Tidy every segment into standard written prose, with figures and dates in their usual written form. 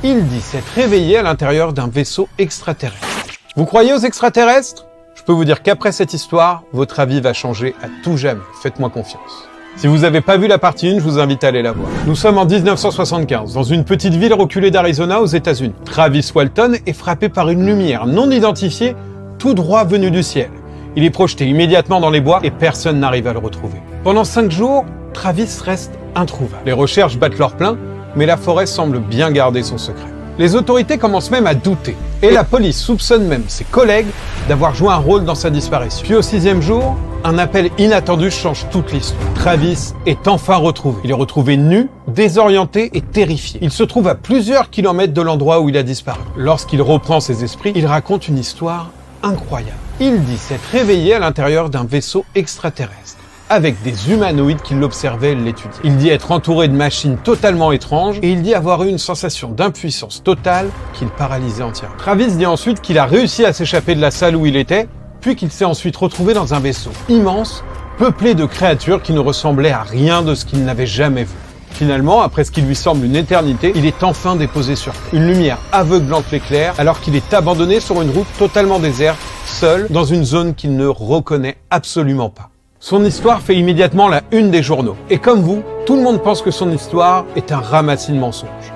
Il dit s'être réveillé à l'intérieur d'un vaisseau extraterrestre. Vous croyez aux extraterrestres? Je peux vous dire qu'après cette histoire, votre avis va changer à tout jamais. Faites-moi confiance. Si vous n'avez pas vu la partie 1, je vous invite à aller la voir. Nous sommes en 1975, dans une petite ville reculée d'Arizona aux États-Unis. Travis Walton est frappé par une lumière non identifiée, tout droit venue du ciel. Il est projeté immédiatement dans les bois et personne n'arrive à le retrouver. Pendant 5 jours, Travis reste introuvable. Les recherches battent leur plein, mais la forêt semble bien garder son secret. Les autorités commencent même à douter, et la police soupçonne même ses collègues d'avoir joué un rôle dans sa disparition. Puis au 6e jour, un appel inattendu change toute l'histoire. Travis est enfin retrouvé. Il est retrouvé nu, désorienté et terrifié. Il se trouve à plusieurs kilomètres de l'endroit où il a disparu. Lorsqu'il reprend ses esprits, il raconte une histoire incroyable. Il dit s'être réveillé à l'intérieur d'un vaisseau extraterrestre, avec des humanoïdes qui l'observaient et l'étudiaient. Il dit être entouré de machines totalement étranges et il dit avoir eu une sensation d'impuissance totale qui le paralysait entièrement. Travis dit ensuite qu'il a réussi à s'échapper de la salle où il était, puis qu'il s'est ensuite retrouvé dans un vaisseau immense, peuplé de créatures qui ne ressemblaient à rien de ce qu'il n'avait jamais vu. Finalement, après ce qui lui semble une éternité, il est enfin déposé sur Terre. Une lumière aveuglante l'éclaire alors qu'il est abandonné sur une route totalement déserte, seul, dans une zone qu'il ne reconnaît absolument pas. Son histoire fait immédiatement la une des journaux. Et comme vous, tout le monde pense que son histoire est un ramassis de mensonges.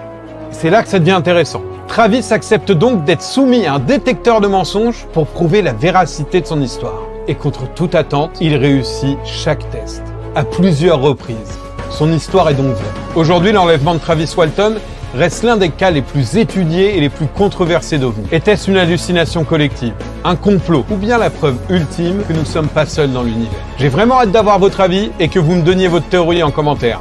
C'est là que ça devient intéressant. Travis accepte donc d'être soumis à un détecteur de mensonges pour prouver la véracité de son histoire. Et contre toute attente, il réussit chaque test, à plusieurs reprises. Son histoire est donc vraie. Aujourd'hui, l'enlèvement de Travis Walton reste l'un des cas les plus étudiés et les plus controversés d'OVNI. Était-ce une hallucination collective, un complot ou bien la preuve ultime que nous ne sommes pas seuls dans l'univers? J'ai vraiment hâte d'avoir votre avis et que vous me donniez votre théorie en commentaire.